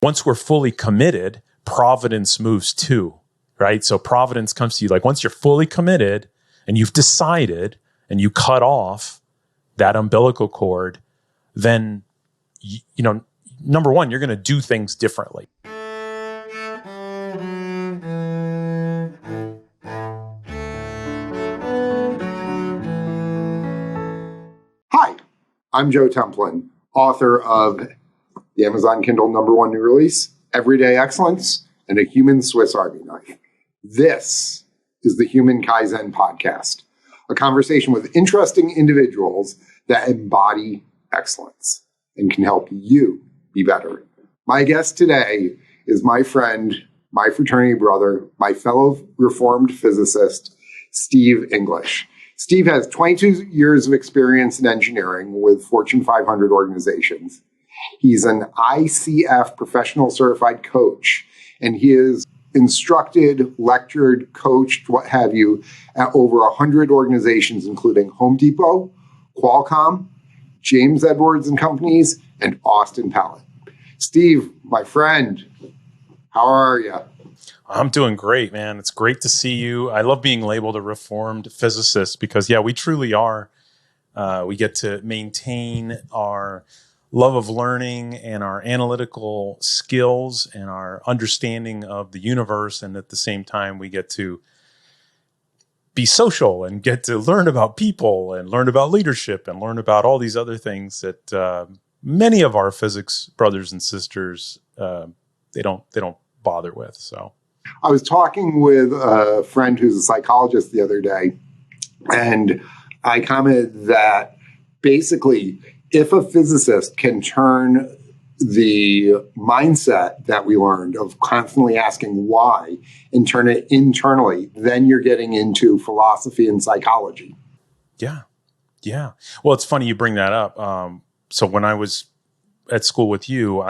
once we're fully committed, providence moves too, right? So providence comes to you. Like once you're fully committed and you've decided and you cut off that umbilical cord, then, you know, number one, you're going to do things differently. Hi, I'm Joe Templin, author of the Amazon Kindle #1 new release, Everyday Excellence, and A Human Swiss Army Knife. This is the Human Kaizen Podcast, a conversation with interesting individuals that embody excellence and can help you be better. My guest today is my friend, my fraternity brother, my fellow reformed physicist, Steve English. Steve has 22 years of experience in engineering with Fortune 500 organizations. He's an ICF Professional Certified Coach, and he is instructed, lectured, coached, what have you, at over 100 organizations, including Home Depot, Qualcomm, James Edwards and Companies, and Austin Pallet. Steve, my friend, how are you? I'm doing great, man. It's great to see you. I love being labeled a reformed physicist because, yeah, we truly are. We get to maintain our love of learning and our analytical skills and our understanding of the universe. And at the same time, we get to be social and get to learn about people and learn about leadership and learn about all these other things that many of our physics brothers and sisters, they don't bother with. So I was talking with a friend who's a psychologist the other day, and I commented that basically if a physicist can turn the mindset that we learned of constantly asking why and turn it internally, then you're getting into philosophy and psychology. Yeah. Yeah. Well, it's funny you bring that up. So when I was at school with you,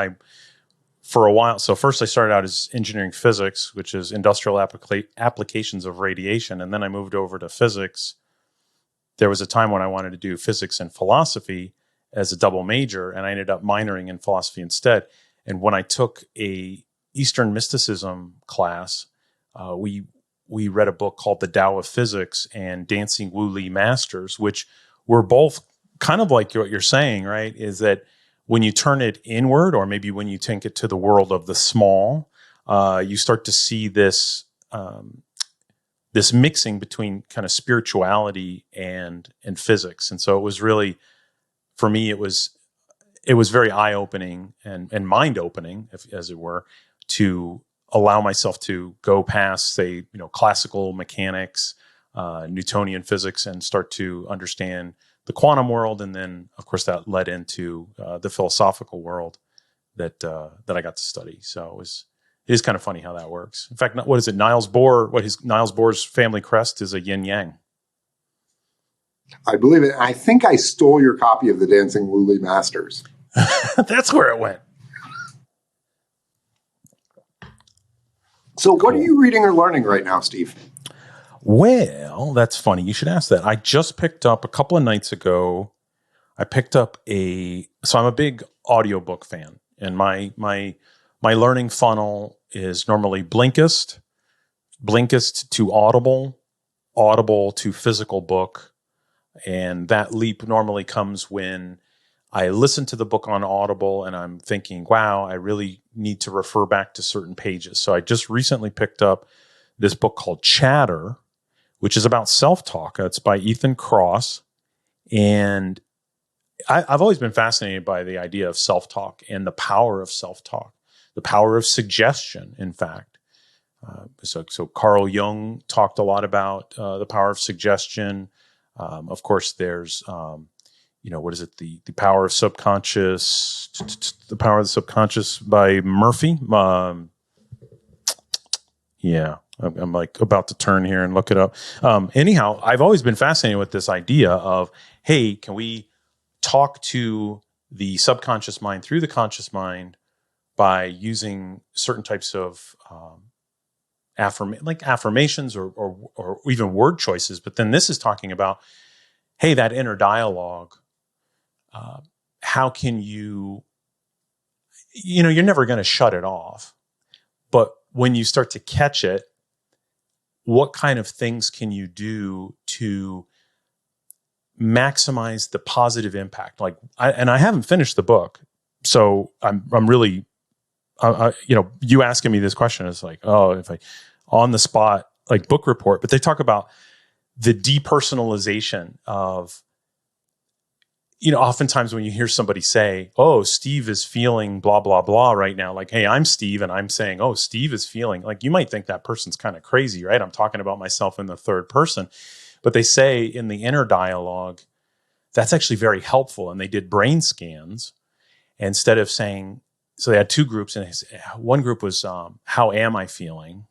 for a while, so first I started out as engineering physics, which is industrial applications of radiation. And then I moved over to physics. There was a time when I wanted to do physics and philosophy as a double major, and I ended up minoring in philosophy instead. And when I took a Eastern mysticism class, we read a book called The Tao of Physics and Dancing Wu Li Masters, which were both kind of like what you're saying, right? Is that when you turn it inward, or maybe when you take it to the world of the small, you start to see this this mixing between kind of spirituality and physics. And so it was really, for me, it was very eye-opening and mind-opening, as it were, to allow myself to go past, say, classical mechanics, Newtonian physics, and start to understand the quantum world, and then, of course, that led into the philosophical world that I got to study. So it is kind of funny how that works. In fact, what is it? Niles Bohr's family crest is a yin yang. I believe it. I think I stole your copy of the Dancing Wu Li Masters. That's where it went. So what are you reading or learning right now, Steve? Well, that's funny. You should ask that. I just picked up a couple of nights ago. So I'm a big audiobook fan, and my learning funnel is normally Blinkist to Audible to physical book. And that leap normally comes when I listen to the book on Audible and I'm thinking, wow, I really need to refer back to certain pages. So I just recently picked up this book called Chatter, which is about self-talk. It's by Ethan Kross. And I've always been fascinated by the idea of self-talk and the power of self-talk, the power of suggestion, in fact. So Carl Jung talked a lot about the power of suggestion. Of course, there's, what is it? The power of subconscious, the power of the subconscious by Murphy. I'm like about to turn here and look it up. Anyhow, I've always been fascinated with this idea of, hey, can we talk to the subconscious mind through the conscious mind by using certain types of affirmations or even word choices? But then this is talking about, hey, that inner dialogue. How can you you're never going to shut it off. But when you start to catch it, what kind of things can you do to maximize the positive impact? I haven't finished the book, so I'm really, you asking me this question is like, oh, if I on the spot, like book report, but they talk about the depersonalization of, oftentimes when you hear somebody say, oh, Steve is feeling blah, blah, blah right now, like, hey, I'm Steve and I'm saying, oh, Steve is feeling, like, you might think that person's kind of crazy, right? I'm talking about myself in the third person. But they say in the inner dialogue, that's actually very helpful. And they did brain scans instead of saying, so they had two groups, and one group was, how am I feeling?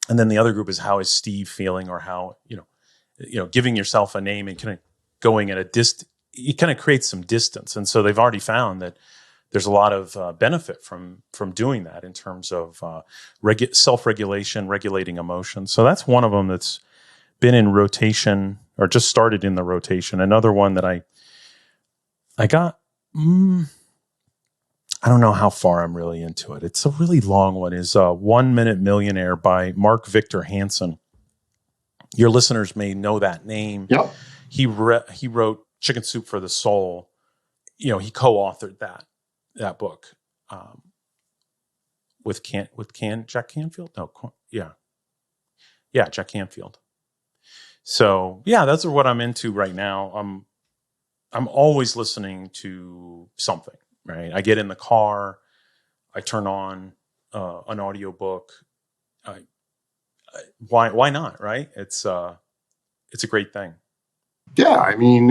And then the other group is, how is Steve feeling? Or how, giving yourself a name and kind of going at a distance, it kind of creates some distance. And so they've already found that there's a lot of benefit from doing that in terms of self-regulation, regulating emotions. So that's one of them that's been in rotation or just started in the rotation. Another one that I got, I don't know how far I'm really into it. It's a really long one, is 1 Minute Millionaire by Mark Victor Hansen. Your listeners may know that name. Yep. He wrote Chicken Soup for the Soul. He co-authored that book with Jack Canfield. Jack Canfield. So that's what I'm into right now. I'm always listening to something. Right, I get in the car, I turn on an audiobook. Why not? Right? It's a great thing. Yeah, I mean,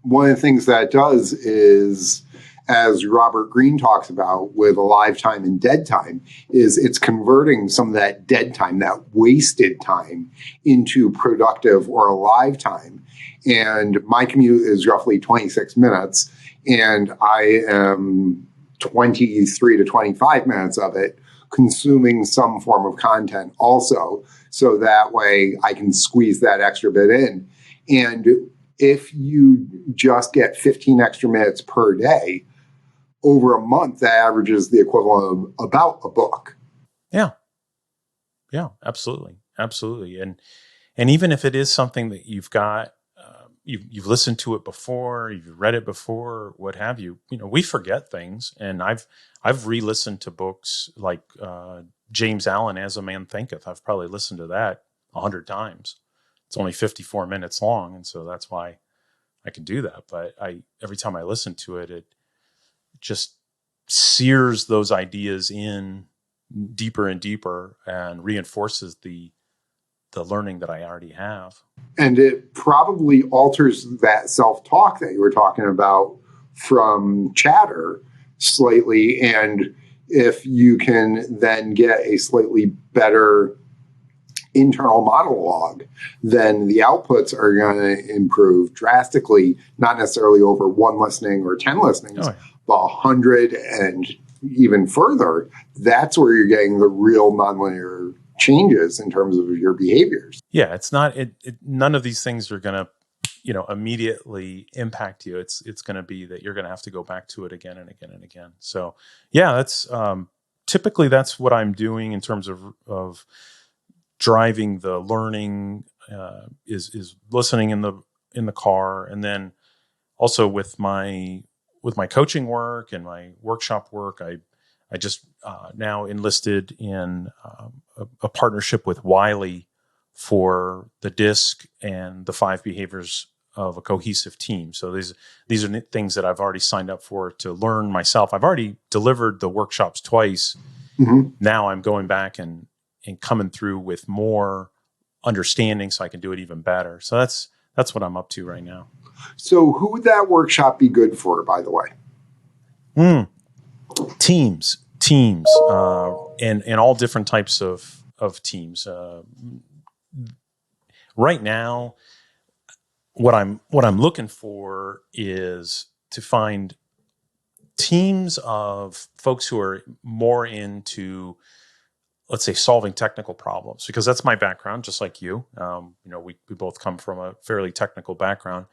one of the things that does is, as Robert Greene talks about with alive time and dead time, is it's converting some of that dead time, that wasted time, into productive or alive time. And my commute is roughly 26 minutes, and I am 23 to 25 minutes of it consuming some form of content also, so that way I can squeeze that extra bit in. And if you just get 15 extra minutes per day, over a month, that averages the equivalent of about a book. Yeah, absolutely. And even if it is something that you've got, you've listened to it before, you've read it before, what have you, we forget things. And I've re-listened to books like James Allen, As a Man Thinketh. I've probably listened to that 100 times. It's only 54 minutes long, and so that's why I can do that. But every time I listen to it, it just sears those ideas in deeper and deeper and reinforces the learning that I already have. And it probably alters that self-talk that you were talking about from chatter slightly. And if you can then get a slightly better internal monologue, then the outputs are going to improve drastically, not necessarily over one listening or 10 listenings, but 100 and even further. That's where you're getting the real nonlinear changes in terms of your behaviors. Yeah, it's not, none of these things are going to, immediately impact you. It's going to be that you're going to have to go back to it again and again and again. So that's, typically that's what I'm doing in terms of driving the learning, is listening in the car. And then also with my coaching work and my workshop work, I just now enlisted in a partnership with Wiley for the DISC and the 5 behaviors of a cohesive team. So these are things that I've already signed up for to learn myself. I've already delivered the workshops twice. Mm-hmm. Now I'm going back and coming through with more understanding so I can do it even better. So that's what I'm up to right now. So who would that workshop be good for, by the way? Teams, and all different types of teams. Right now, what I'm looking for is to find teams of folks who are more into, let's say, solving technical problems, because that's my background, just like you. We both come from a fairly technical background,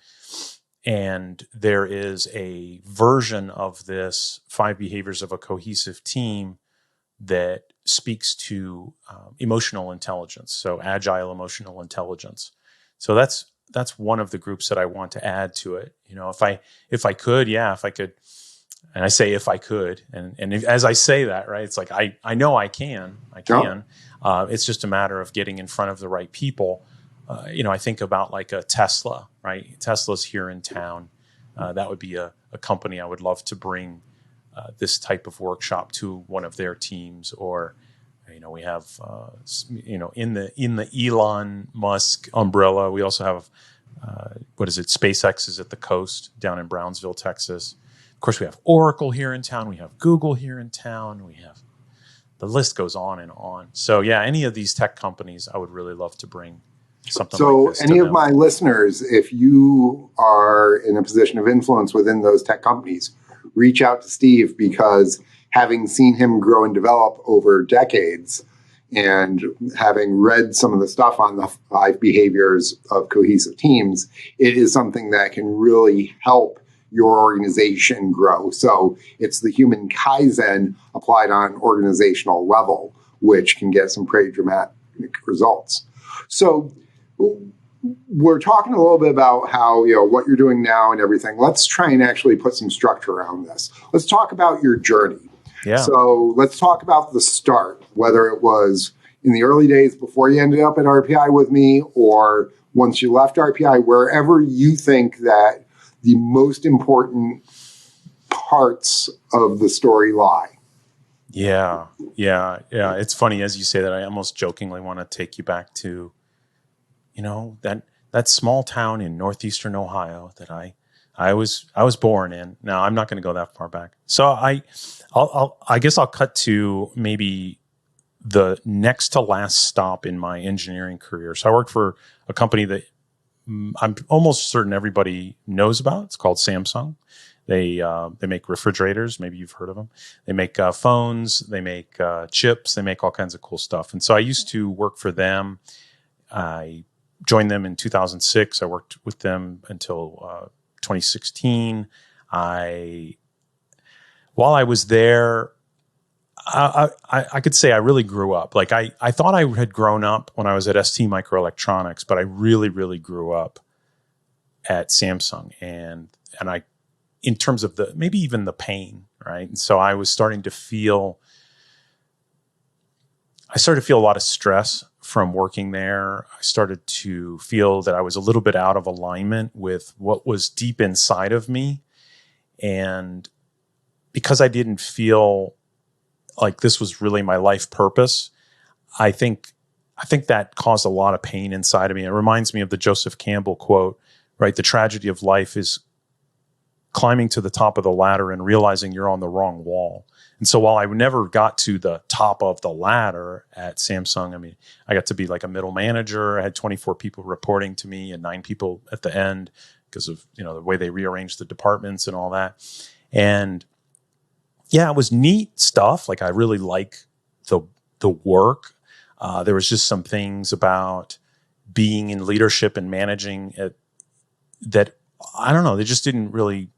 And there is a version of this 5 behaviors of a cohesive team that speaks to emotional intelligence. So agile emotional intelligence. So that's one of the groups that I want to add to it. If I could, and I say if I could, and as I say that, right, it's like I know I can. It's just a matter of getting in front of the right people. I think about like a Tesla, right? Tesla's here in town. That would be a company I would love to bring this type of workshop to one of their teams. Or, we have, in the Elon Musk umbrella, we also have, SpaceX is at the coast down in Brownsville, Texas. Of course, we have Oracle here in town. We have Google here in town. The list goes on and on. So yeah, any of these tech companies, I would really love to bring something like this. So any of my listeners, if you are in a position of influence within those tech companies, reach out to Steve, because having seen him grow and develop over decades and having read some of the stuff on the 5 behaviors of cohesive teams, it is something that can really help your organization grow. So it's the human Kaizen applied on organizational level, which can get some pretty dramatic results. So we're talking a little bit about how, what you're doing now and everything. Let's try and actually put some structure around this. Let's talk about your journey. Yeah. So let's talk about the start, whether it was in the early days before you ended up at RPI with me, or once you left RPI, wherever you think that the most important parts of the story lie. Yeah. It's funny as you say that. I almost jokingly want to take you back to, that small town in northeastern Ohio that I was born in. Now I'm not going to go that far back. So I guess I'll cut to maybe the next to last stop in my engineering career. So I worked for a company that I'm almost certain everybody knows about. It's called Samsung. They make refrigerators. Maybe you've heard of them. They make phones. They make chips. They make all kinds of cool stuff. And so I used to work for them. I joined them in 2006. I worked with them until 2016. While I was there, I could say I really grew up. Like I thought I had grown up when I was at ST Microelectronics, but I really, really grew up at Samsung. And I, in terms of maybe even the pain, right? And so I was starting to feel a lot of stress from working there. I started to feel that I was a little bit out of alignment with what was deep inside of me. And because I didn't feel like this was really my life purpose, I think that caused a lot of pain inside of me. It reminds me of the Joseph Campbell quote, right? The tragedy of life is climbing to the top of the ladder and realizing you're on the wrong wall. And so while I never got to the top of the ladder at Samsung, I mean, I got to be like a middle manager. I had 24 people reporting to me and 9 people at the end because of, the way they rearranged the departments and all that. And yeah, it was neat stuff. Like I really like the work. There was just some things about being in leadership and managing it that, I don't know, they just didn't really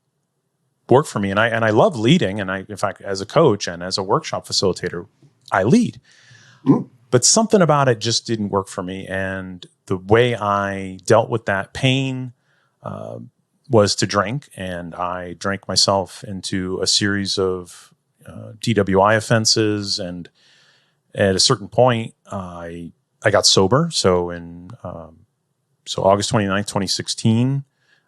work for me. And I love leading. And in fact, as a coach and as a workshop facilitator, I lead. Mm. But something about it just didn't work for me. And the way I dealt with that pain was to drink. And I drank myself into a series of DWI offenses. And at a certain point, I got sober. So so August 29th, 2016,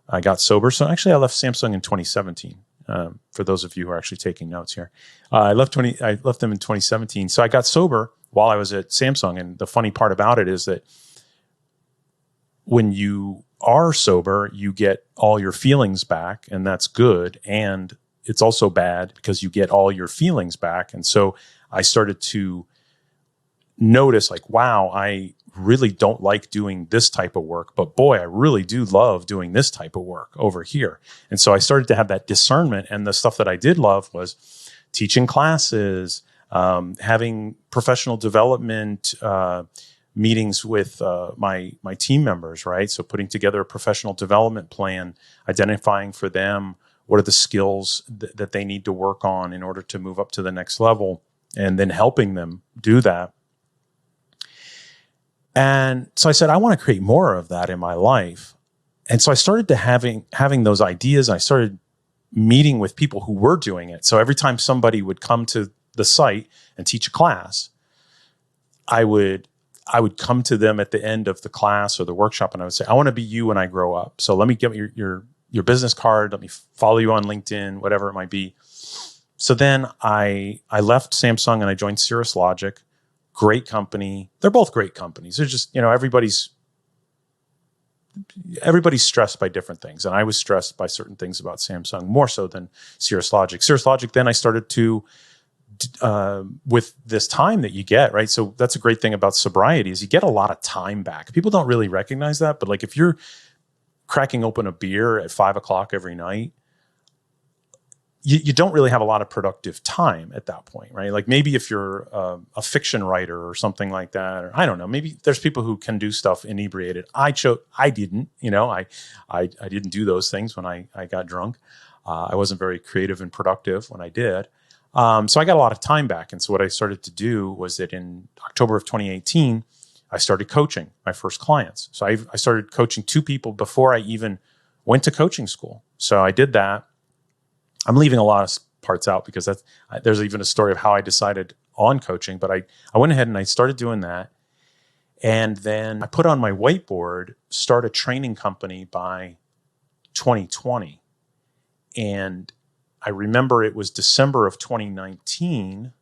I got sober. So actually I left Samsung in 2017. For those of you who are actually taking notes here, I left them in 2017. So I got sober while I was at Samsung. And the funny part about it is that when you are sober, you get all your feelings back, and that's good. And it's also bad because you get all your feelings back. And so I started to notice like, wow, I really don't like doing this type of work, but boy, I really do love doing this type of work over here. And so I started to have that discernment, and the stuff that I did love was teaching classes, having professional development, meetings with my team members, right? So putting together a professional development plan, identifying for them what are the skills that they need to work on in order to move up to the next level, and then helping them do that. And so I said, I want to create more of that in my life. And so I started to having those ideas. I started meeting with people who were doing it. So every time somebody would come to the site and teach a class, I would come to them at the end of the class or the workshop, and I would say, I want to be you when I grow up. So let me get your business card. Let me follow you on LinkedIn, whatever it might be. So then I left Samsung and I joined Cirrus Logic. Great company. They're both great companies. They're just, everybody's stressed by different things. And I was stressed by certain things about Samsung, more so than Cirrus Logic. Cirrus Logic, then I started to, with this time that you get, right? So that's a great thing about sobriety is you get a lot of time back. People don't really recognize that, but like if you're cracking open a beer at 5:00 every night, you don't really have a lot of productive time at that point, right? Like maybe if you're a fiction writer or something like that, or I don't know, maybe there's people who can do stuff inebriated. I didn't, I didn't do those things when I got drunk. I wasn't very creative and productive when I did. So I got a lot of time back. And so what I started to do was that in October of 2018, I started coaching my first clients. So I started coaching 2 people before I even went to coaching school. So I did that. I'm leaving a lot of parts out because there's even a story of how I decided on coaching, but I went ahead and I started doing that. And then I put on my whiteboard, start a training company by 2020. And I remember it was December of 2019.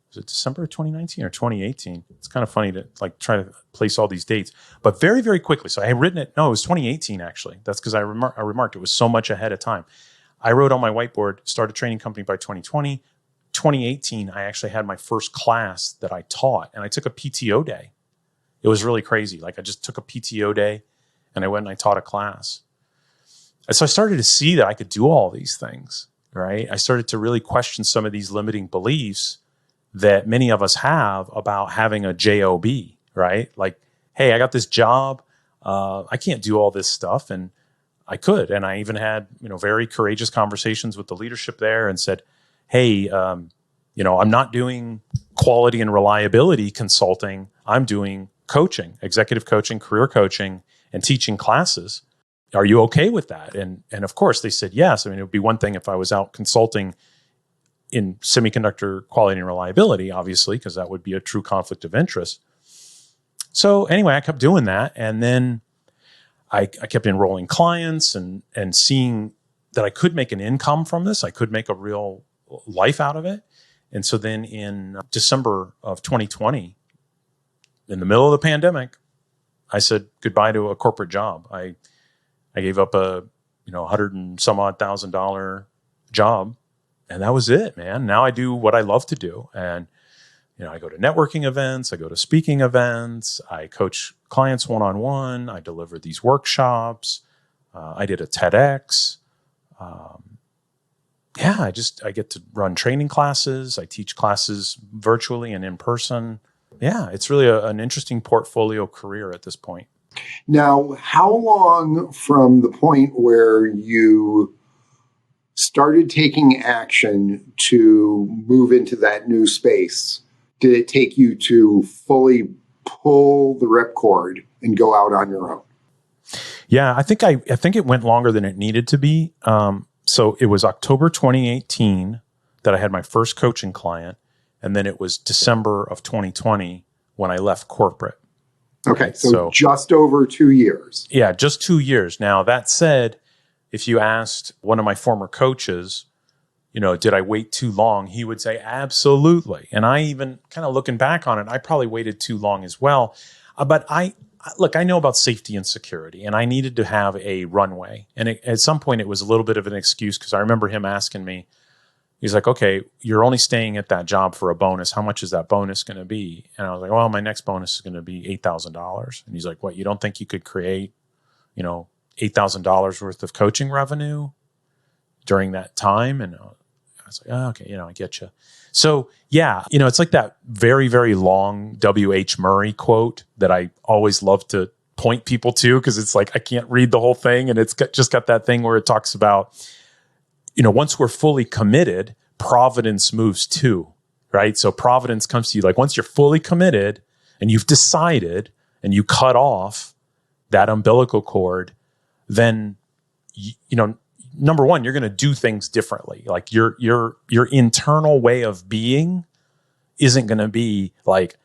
Was it December of 2019 or 2018? It's kind of funny to like try to place all these dates, but very, very quickly. So I had written it. No, it was 2018 actually. That's because I remarked it was so much ahead of time. I wrote on my whiteboard, start a training company by 2020. 2018, I actually had my first class that I taught, and I took a PTO day. It was really crazy. Like I just took a PTO day and I went and I taught a class. And so I started to see that I could do all these things, right? I started to really question some of these limiting beliefs that many of us have about having a job, right? Like, hey, I got this job. I can't do all this stuff. And I could. And I even had, very courageous conversations with the leadership there and said, hey, I'm not doing quality and reliability consulting. I'm doing coaching, executive coaching, career coaching, and teaching classes. Are you okay with that? And of course they said yes. I mean, it would be one thing if I was out consulting in semiconductor quality and reliability, obviously, because that would be a true conflict of interest. So anyway, I kept doing that. And then I kept enrolling clients and seeing that I could make an income from this. I could make a real life out of it. And so then in December of 2020, in the middle of the pandemic, I said goodbye to a corporate job. I gave up a $100 and some odd $1,000 job, and that was it, man. Now I do what I love to do, and I go to networking events, I go to speaking events, I coach clients one-on-one, I deliver these workshops, I did a TEDx. I get to run training classes. I teach classes virtually and in person. Yeah, it's really an interesting portfolio career at this point. Now, how long from the point where you started taking action to move into that new space did it take you to fully pull the ripcord and go out on your own? Yeah, I think it went longer than it needed to be. So it was October 2018 that I had my first coaching client, and then it was December of 2020 when I left corporate. Okay, so just over 2 years. Yeah, just 2 years. Now, that said, if you asked one of my former coaches, did I wait too long? He would say, absolutely. And I even kind of looking back on it, I probably waited too long as well. But I know about safety and security, and I needed to have a runway. And at some point, it was a little bit of an excuse because I remember him asking me, he's like, okay, you're only staying at that job for a bonus. How much is that bonus going to be? And I was like, well, my next bonus is going to be $8,000. And he's like, what, you don't think you could create, $8,000 worth of coaching revenue during that time? And I was like, oh, okay, I get you. So yeah, it's like that very, very long W.H. Murray quote that I always love to point people to, because it's like I can't read the whole thing, and it's just got that thing where it talks about, once we're fully committed, providence moves too, right? So providence comes to you. Like once you're fully committed and you've decided and you cut off that umbilical cord, then number one, you're going to do things differently. Like your internal way of being isn't going to be like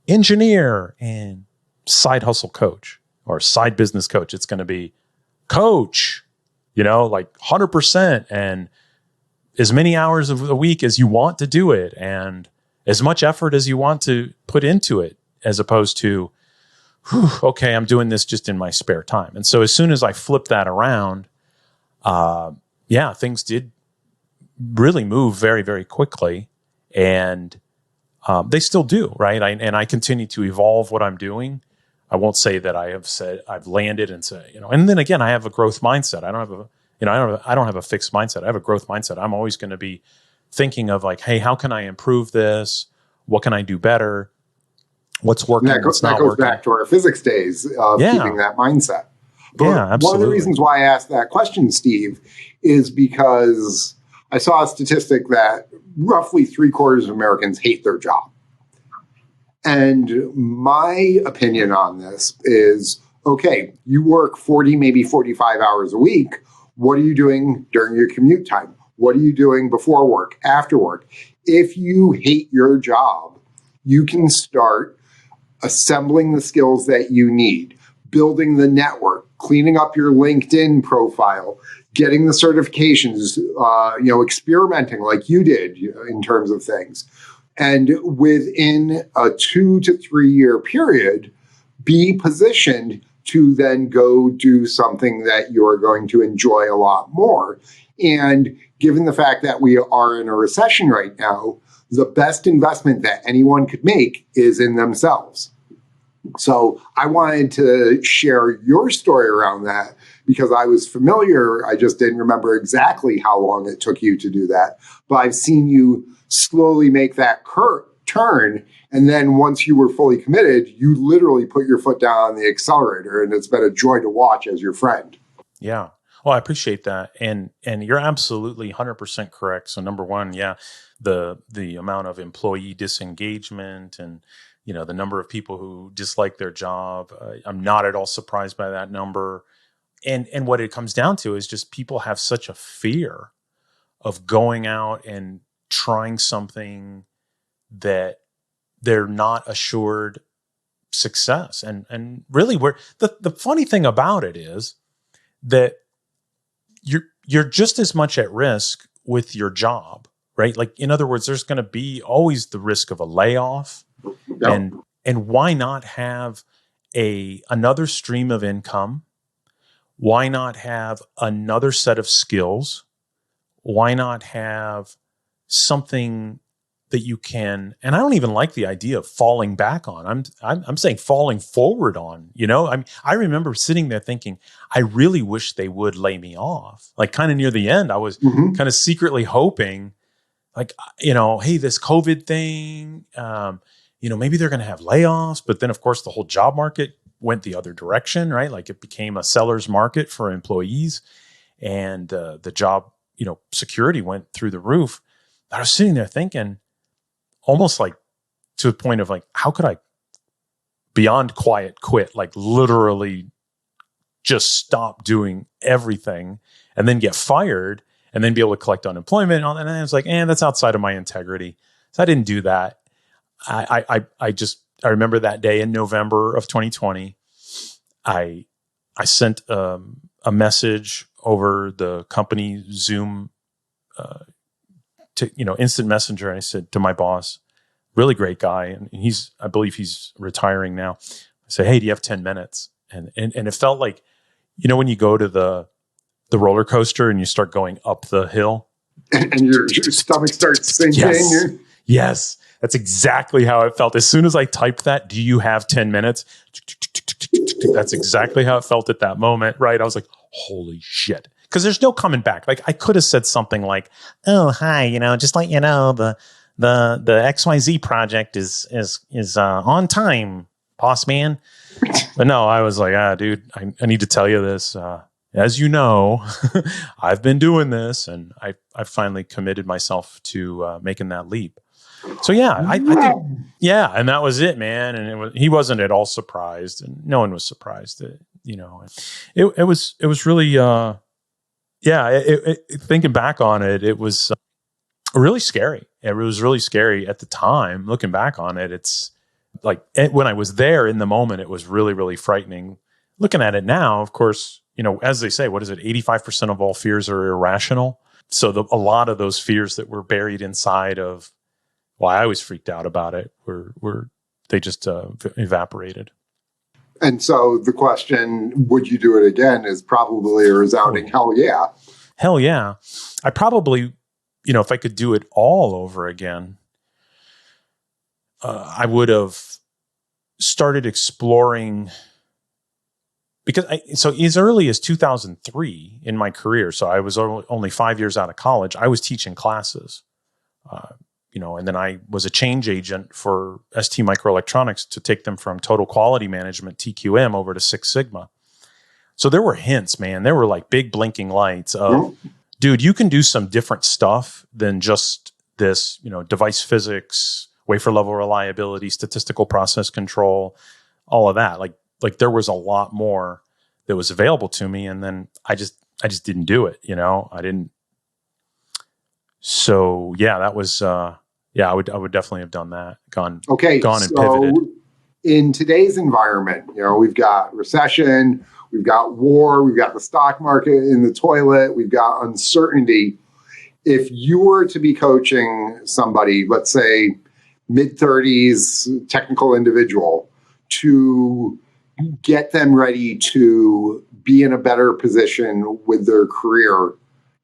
engineer and side hustle coach or side business coach. It's going to be coach, like 100% and as many hours of the week as you want to do it and as much effort as you want to put into it, as opposed to, okay, I'm doing this just in my spare time. And so as soon as I flipped that around, things did really move very, very quickly, and they still do, right? I continue to evolve what I'm doing. I won't say that I have said I've landed and say, and then again, I have a growth mindset. I don't have a fixed mindset. I have a growth mindset. I'm always going to be thinking of like, hey, how can I improve this? What can I do better? What's working? That goes back to our physics days of keeping that mindset. But absolutely. One of the reasons why I asked that question, Steve, is because I saw a statistic that roughly 3/4 of Americans hate their job. And my opinion on this is, okay, you work 40, maybe 45 hours a week. What are you doing during your commute time? What are you doing before work, after work? If you hate your job, you can start assembling the skills that you need, building the network, cleaning up your LinkedIn profile, getting the certifications, experimenting like you did in terms of things. And within a 2 to 3 year period, be positioned to then go do something that you're going to enjoy a lot more. And given the fact that we are in a recession right now, the best investment that anyone could make is in themselves. So I wanted to share your story around that because I was familiar. I just didn't remember exactly how long it took you to do that. But I've seen you slowly make that turn. And then once you were fully committed, you literally put your foot down on the accelerator. And it's been a joy to watch as your friend. Yeah. Well, I appreciate that. And you're absolutely 100% correct. So number one, the amount of employee disengagement and the number of people who dislike their job, I'm not at all surprised by that number. And what it comes down to is just people have such a fear of going out and trying something that they're not assured success. And really, the funny thing about it is that you're just as much at risk with your job, right? Like, in other words, there's going to be always the risk of a layoff. Yep. And why not have another stream of income? Why not have another set of skills? Why not have something that you can, and I don't even like the idea of falling back on. I'm saying falling forward on, I remember sitting there thinking, I really wish they would lay me off. Like kind of near the end, I was kind of secretly hoping like, hey, this COVID thing, maybe they're going to have layoffs, but then of course the whole job market went the other direction, right? Like it became a seller's market for employees and the job, security went through the roof. I was sitting there thinking, almost like to the point of like, how could I beyond quiet quit, like literally just stop doing everything and then get fired and then be able to collect unemployment and all that. And I was like, that's outside of my integrity. So I didn't do that. I remember that day in November of 2020, I sent a message over the company Zoom to instant messenger. And I said to my boss, really great guy, and I believe he's retiring now. I said, hey, do you have 10 minutes? And it felt like, when you go to the roller coaster and you start going up the hill and your stomach starts sinking. Yes. That's exactly how it felt. As soon as I typed that, do you have 10 minutes? That's exactly how it felt at that moment, right? I was like, holy shit. because there's no coming back. Like I could have said something like, "Oh, hi, just let you know the XYZ project is on time, boss man." But no, I was like, dude, I need to tell you this. As you know, I've been doing this, and I finally committed myself to making that leap. So yeah, I think, yeah, and that was it, man. And he wasn't at all surprised, and no one was surprised. It was really, thinking back on it, it was really scary. It was really scary at the time. Looking back on it, it's like when I was there in the moment, it was really, really frightening. Looking at it now, of course, as they say, what is it? 85% of all fears are irrational. So a lot of those fears that were buried inside of, well, I was freaked out about it, they just evaporated. And so the question, would you do it again, is probably a resounding hell yeah. Hell yeah. I probably, if I could do it all over again, I would have started exploring, because so as early as 2003 in my career, so I was only 5 years out of college, I was teaching classes, and then I was a change agent for ST Microelectronics to take them from total quality management, TQM, over to Six Sigma. So there were hints, man. There were like big blinking lights of, dude, you can do some different stuff than just this, device physics, wafer level reliability, statistical process control, all of that. Like there was a lot more that was available to me. And then I just didn't do it. I didn't. So yeah, that was, I would definitely have done that. Gone and pivoted. In today's environment, we've got recession, we've got war, we've got the stock market in the toilet, we've got uncertainty. If you were to be coaching somebody, let's say mid-30s technical individual, to get them ready to be in a better position with their career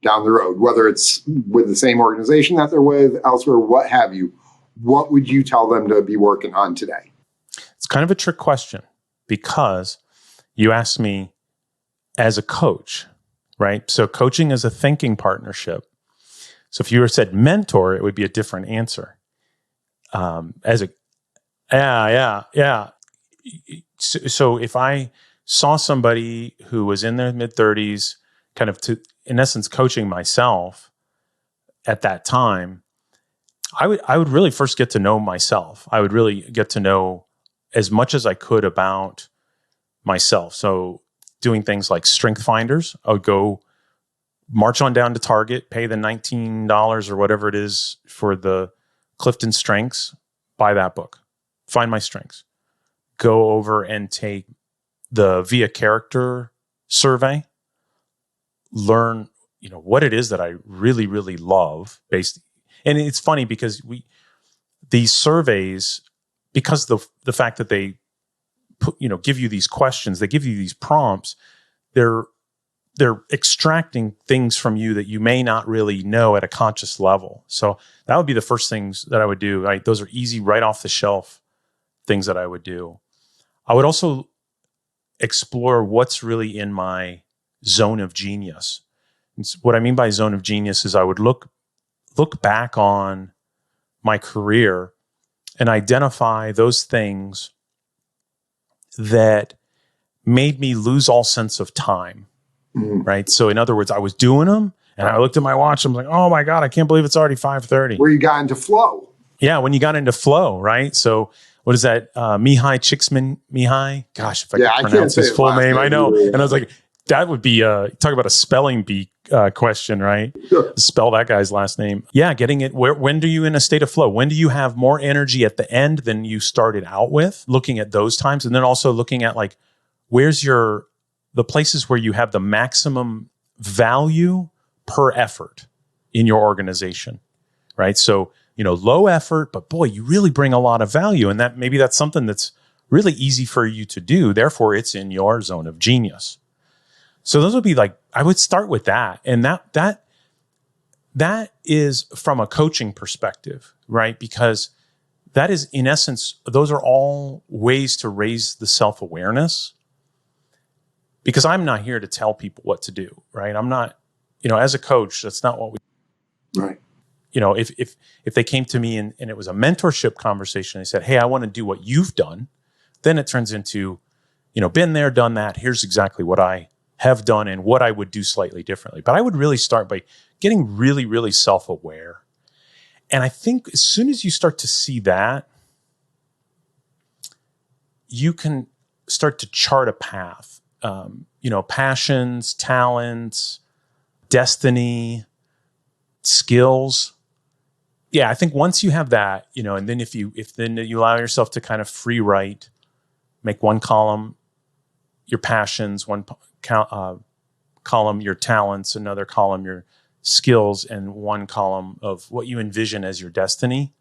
down the road, whether it's with the same organization that they're with, elsewhere, what have you, what would you tell them to be working on today? It's kind of a trick question, because you asked me as a coach, right? So coaching is a thinking partnership. So if you were said mentor, it would be a different answer. So if I saw somebody who was in their mid-30s, kind of in essence, coaching myself at that time, I would really first get to know myself. I would really get to know as much as I could about myself. So doing things like strength finders, I would go march on down to Target, pay the $19 or whatever it is for the Clifton Strengths, buy that book, find my strengths, go over and take the VIA character survey, learn, what it is that I really, really love and it's funny because these surveys, because the fact that they give you these questions, they give you these prompts, they're extracting things from you that you may not really know at a conscious level. So that would be the first things that I would do. Right? Those are easy, right off the shelf things that I would do. I would also explore what's really in my zone of genius. And what I mean by zone of genius is I would look back on my career and identify those things that made me lose all sense of time, right? So in other words, I was doing them and I looked at my watch. I'm like, oh my God, I can't believe it's already 5:30. Where you got into flow. Yeah, when you got into flow, right? So what is that? Mihai Csikszentmihalyi? Gosh, if I could pronounce his full name, I know. And I was like, that would be, talk about a spelling bee question, right? Sure. Spell that guy's last name. Yeah, getting it. When do you in a state of flow? When do you have more energy at the end than you started out with? Looking at those times, and then also looking at like, where's the places where you have the maximum value per effort in your organization, right? So, low effort, but boy, you really bring a lot of value. And maybe that's something that's really easy for you to do. Therefore, it's in your zone of genius. So those would be like, I would start with that. And that is from a coaching perspective, right? Because that is, in essence, those are all ways to raise the self-awareness. because I'm not here to tell people what to do, right? I'm not, as a coach, that's not what we, Right. If they came to me and it was a mentorship conversation, they said, hey, I want to do what you've done, then it turns into, been there, done that. Here's exactly what I have done and what I would do slightly differently. But I would really start by getting really, really self-aware. And I think as soon as you start to see that, you can start to chart a path, passions, talents, destiny, skills. Yeah, I think once you have that, and then if then you allow yourself to kind of free write, make one column your passions, one column your talents, another column your skills, and one column of what you envision as your destiny.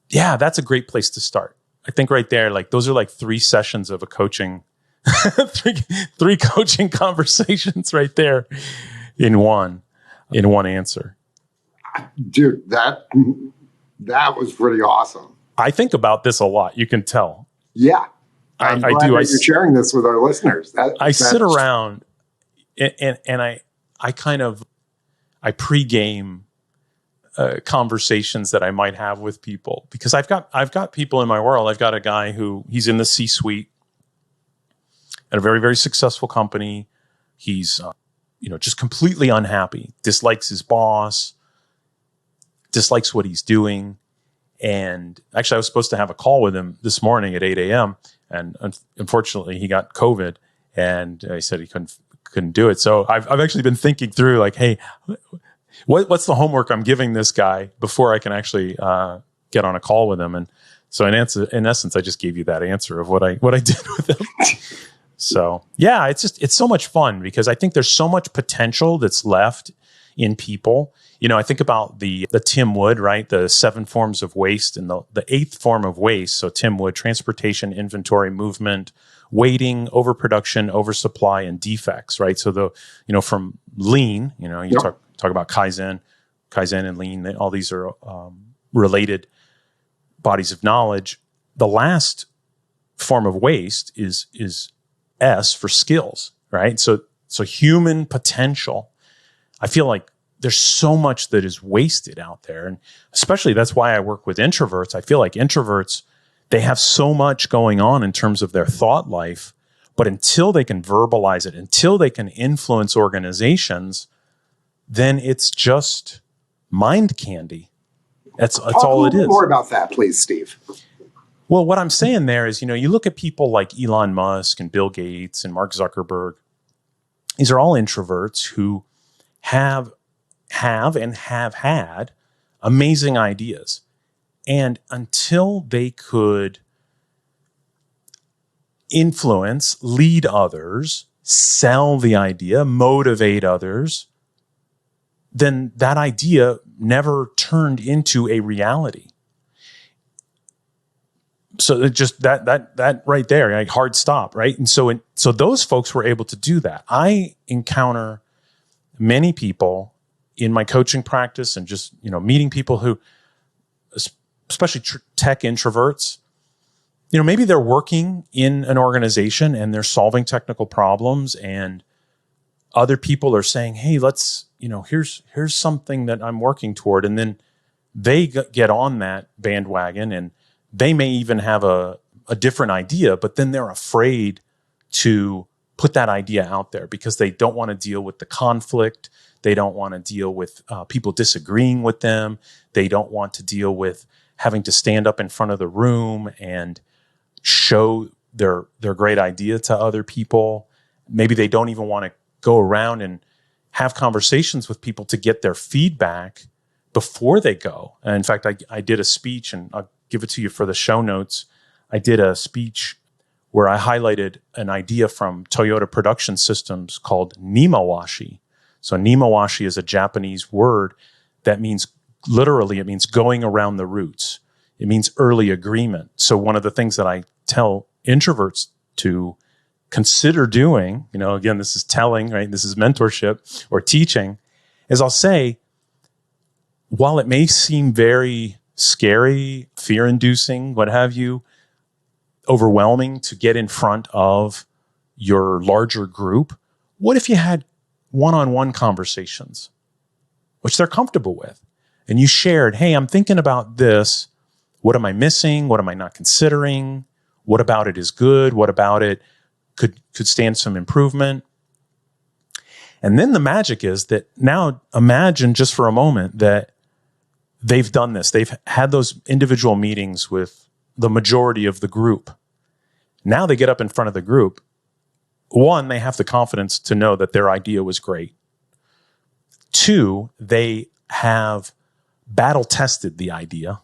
Yeah, that's a great place to start. I think right there, like those are like 3 sessions of a coaching, three coaching conversations right there in one answer. Dude, that was pretty awesome. I think about this a lot. You can tell. Yeah. I do. You're sharing this with our listeners. I sit around and I pregame conversations that I might have with people, because I've got people in my world. I've got a guy who he's in the C-suite at a very, very successful company. He's just completely unhappy, dislikes his boss, dislikes what he's doing. And actually, I was supposed to have a call with him this morning at 8 a.m. And unfortunately, he got COVID, and he said he couldn't do it. So I've actually been thinking through, like, hey, what's the homework I'm giving this guy before I can actually get on a call with him? And so in essence, I just gave you that answer of what I did with him. So yeah, it's so much fun, because I think there's so much potential that's left in people. I think about the Tim Wood, right? The 7 forms of waste, and the 8th form of waste. So Tim Wood: transportation, inventory, movement, waiting, overproduction, oversupply, and defects, right? So from lean, talk about Kaizen and lean, all these are related bodies of knowledge. The last form of waste is S for skills, right? So human potential. I feel like there's so much that is wasted out there. And especially that's why I work with introverts. I feel like introverts, they have so much going on in terms of their thought life, but until they can verbalize it, until they can influence organizations, then it's just mind candy. That's all it is. More about that, please, Steve. Well, what I'm saying there is, you look at people like Elon Musk and Bill Gates and Mark Zuckerberg. These are all introverts who have had amazing ideas. And until they could influence, lead others, sell the idea, motivate others, then that idea never turned into a reality. So it just that right there, like hard stop, right? And so those folks were able to do that. I encounter many people in my coaching practice and just meeting people who, especially tech introverts, maybe they're working in an organization and they're solving technical problems, and other people are saying, hey, let's, here's something that I'm working toward. And then they get on that bandwagon, and they may even have a different idea, but then they're afraid to put that idea out there because they don't want to deal with the conflict. They don't want to deal with people disagreeing with them. They don't want to deal with having to stand up in front of the room and show their great idea to other people. Maybe they don't even want to go around and have conversations with people to get their feedback before they go. And in fact, I did a speech, and I'll give it to you for the show notes. I did a speech where I highlighted an idea from Toyota Production Systems called Nemawashi. So Nemawashi is a Japanese word that means, literally, it means going around the roots. It means early agreement. So one of the things that I tell introverts to consider doing, again, this is telling, right? This is mentorship or teaching, is I'll say, while it may seem very scary, fear-inducing, what have you, overwhelming to get in front of, your larger group, what if you had one-on-one conversations, which they're comfortable with? And you shared, hey, I'm thinking about this. What am I missing? What am I not considering? What about it is good? What about it could stand some improvement? And then the magic is that now imagine just for a moment that they've done this. They've had those individual meetings with the majority of the group. Now they get up in front of the group. One, they have the confidence to know that their idea was great. Two, they have battle tested the idea.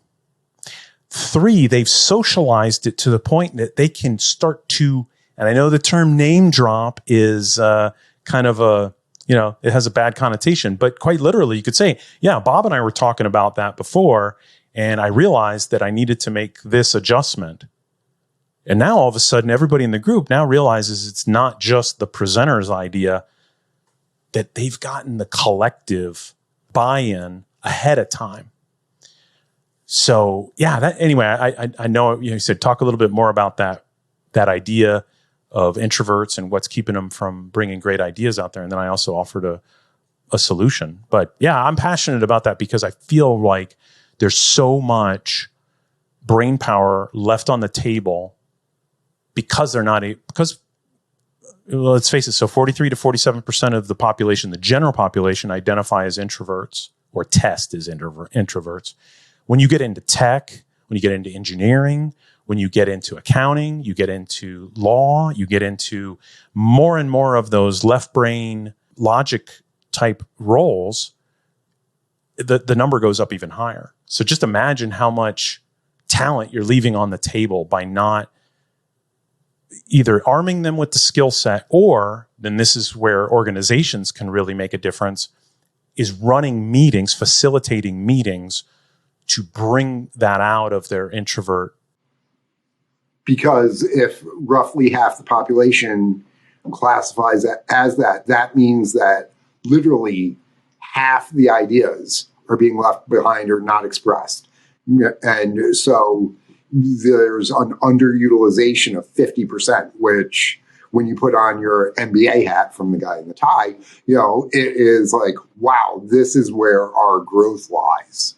Three, they've socialized it to the point that they can start to, and I know the term name drop is kind of it has a bad connotation, but quite literally you could say, yeah, Bob and I were talking about that before, and I realized that I needed to make this adjustment. And now all of a sudden, everybody in the group now realizes it's not just the presenter's idea, that they've gotten the collective buy-in ahead of time. So yeah, anyway, I know you said talk a little bit more about that idea of introverts and what's keeping them from bringing great ideas out there. And then I also offered a solution. But yeah, I'm passionate about that because I feel like there's so much brain power left on the table because let's face it, so 43 to 47% of the population, the general population, identify as introverts or test as introverts. When you get into tech, when you get into engineering, when you get into accounting, you get into law, you get into more and more of those left brain logic type roles, the number goes up even higher. So just imagine how much talent you're leaving on the table by not either arming them with the skill set, or then this is where organizations can really make a difference, is running meetings, facilitating meetings to bring that out of their introvert. Because if roughly half the population classifies that as that means that literally half the ideas are being left behind or not expressed. And so there's an underutilization of 50%, which when you put on your MBA hat from the guy in the tie, it is like, wow, this is where our growth lies.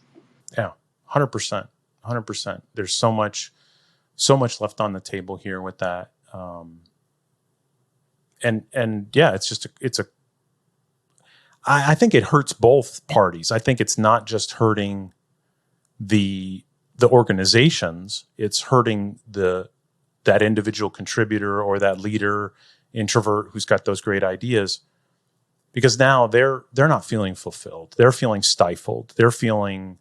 Yeah, 100%. 100%. There's so much left on the table here with that. And yeah, I think it hurts both parties. I think it's not just hurting the organizations, it's hurting that individual contributor or that leader introvert who's got those great ideas, because now they're not feeling fulfilled. They're feeling stifled. They're feeling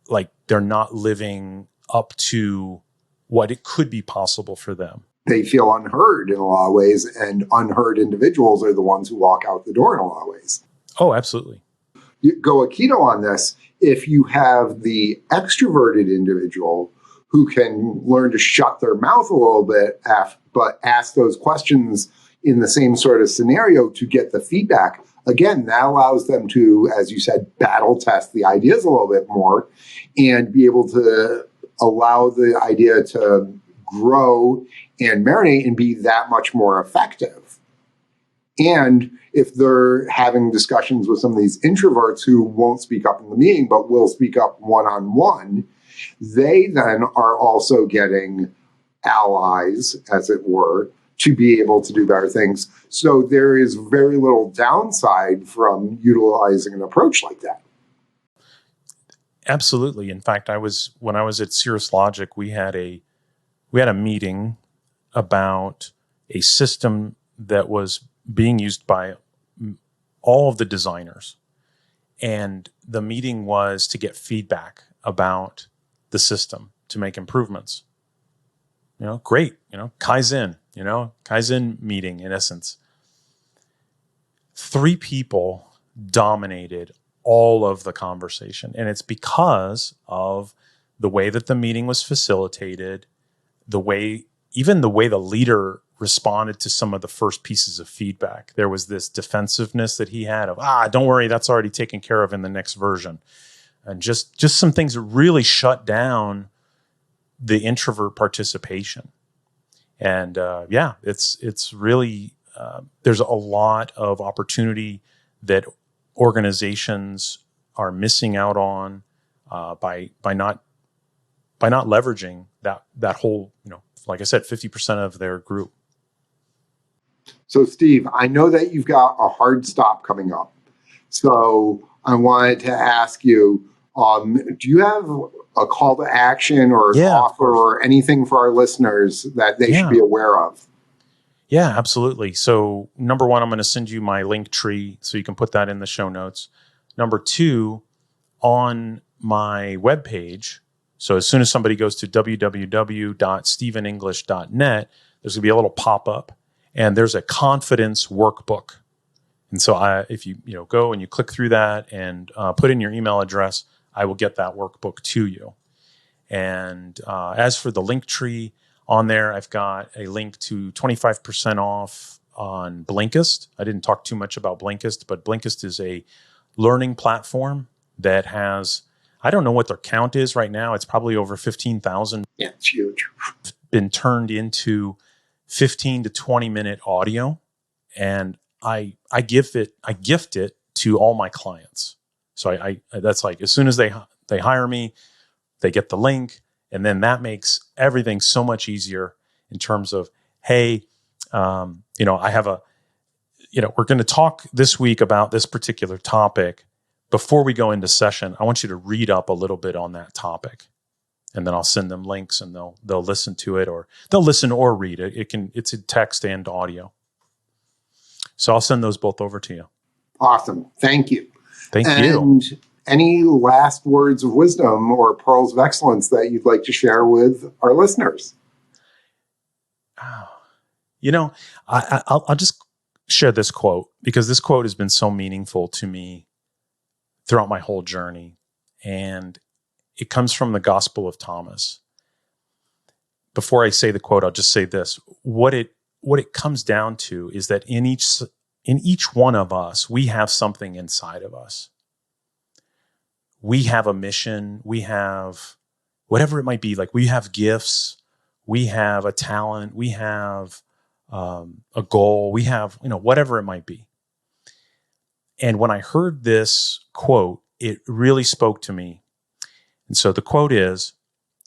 like they're not living up to what it could be possible for them. They feel unheard in a lot of ways, and unheard individuals are the ones who walk out the door in a lot of ways. Oh, absolutely. You go Aikido on this. If you have the extroverted individual who can learn to shut their mouth a little bit, but ask those questions in the same sort of scenario to get the feedback, again, that allows them to, as you said, battle test the ideas a little bit more and be able to allow the idea to grow and marinate and be that much more effective. And if they're having discussions with some of these introverts who won't speak up in the meeting, but will speak up one-on-one, they then are also getting allies, as it were, to be able to do better things. So there is very little downside from utilizing an approach like that. Absolutely. In fact, when I was at Cirrus Logic, we had a meeting about a system that was being used by all of the designers. And the meeting was to get feedback about the system to make improvements. Great, Kaizen meeting in essence. 3 people dominated all of the conversation. And it's because of the way that the meeting was facilitated, even the way the leader responded to some of the first pieces of feedback. There was this defensiveness that he had of, don't worry, that's already taken care of in the next version. And just some things that really shut down the introvert participation. And it's really, there's a lot of opportunity that organizations are missing out on by not leveraging that whole, like I said, 50% of their group. So, Steve, I know that you've got a hard stop coming up. So I wanted to ask you, do you have a call to action or an offer or anything for our listeners that they should be aware of? Yeah, absolutely. So number one, I'm going to send you my link tree so you can put that in the show notes. Number two, on my webpage, so as soon as somebody goes to www.stevenenglish.net, there's going to be a little pop-up, and there's a confidence workbook. And so if you go and you click through that and put in your email address, I will get that workbook to you. And as for the link tree, on there, I've got a link to 25% off on Blinkist. I didn't talk too much about Blinkist, but Blinkist is a learning platform that has, I don't know what their count is right now. It's probably over 15,000. Yeah, it's huge. Been turned into 15 to 20 minute audio. And I gift it to all my clients. So I that's like, as soon as they hire me, they get the link. And then that makes everything so much easier in terms of, hey, I have we're going to talk this week about this particular topic. Before we go into session, I want you to read up a little bit on that topic. And then I'll send them links and they'll listen to it, or they'll listen or read it. It's in text and audio. So I'll send those both over to you. Awesome. Thank you. Thank you. Any last words of wisdom or pearls of excellence that you'd like to share with our listeners? I'll just share this quote, because this quote has been so meaningful to me throughout my whole journey. And it comes from the Gospel of Thomas. Before I say the quote, I'll just say this. What it comes down to is that in each one of us, we have something inside of us. We have a mission. We have whatever it might be. Like, we have gifts. We have a talent. We have a goal. We have, whatever it might be. And when I heard this quote, it really spoke to me. And so the quote is,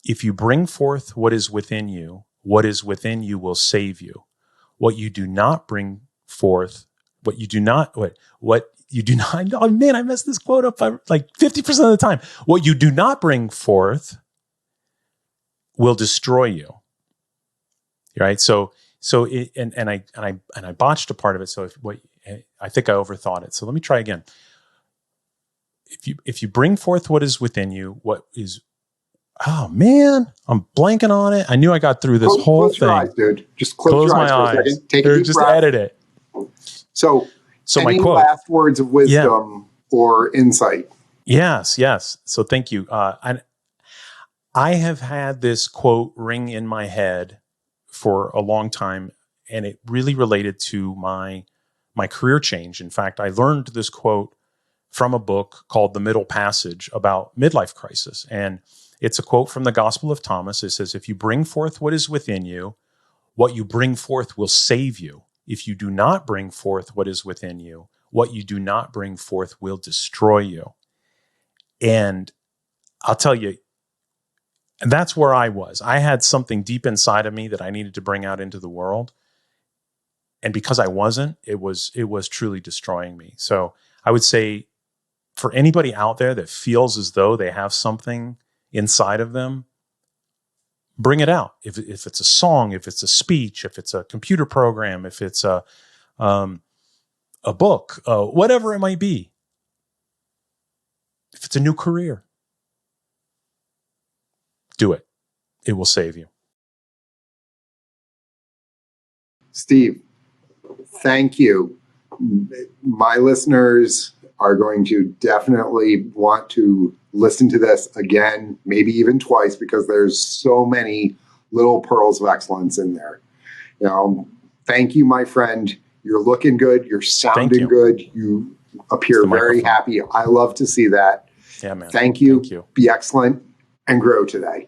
if you bring forth what is within you will save you. What you do not bring forth, oh man, I messed this quote up by like 50% of the time. What you do not bring forth will destroy you. Right? So I botched a part of it. So I think I overthought it. So let me try again. If you bring forth what is within you, oh man, I'm blanking on it. I knew I got through this whole thing. Close your eyes, dude. Just close your eyes for a second. Take a deep just breath. edit it. So my any quote, last words of wisdom or insight? Yes. So thank you. I have had this quote ring in my head for a long time, and it really related to my career change. In fact, I learned this quote from a book called The Middle Passage about midlife crisis. And it's a quote from the Gospel of Thomas. It says, if you bring forth what is within you, what you bring forth will save you. If you do not bring forth what is within you, what you do not bring forth will destroy you. And I'll tell you, and that's where I was. I had something deep inside of me that I needed to bring out into the world. And because I wasn't, it was truly destroying me. So I would say, for anybody out there that feels as though they have something inside of them, bring it out. If it's a song, if it's a speech, if it's a computer program, if it's a book, whatever it might be, if it's a new career, do it. It will save you. Steve, thank you. My listeners are going to definitely want to listen to this again, maybe even twice, because there's so many little pearls of excellence in there. Thank you, my friend. You're looking good. You're sounding good. You appear very happy. I love to see that. Yeah, man. Thank you. Thank you. Be excellent and grow today.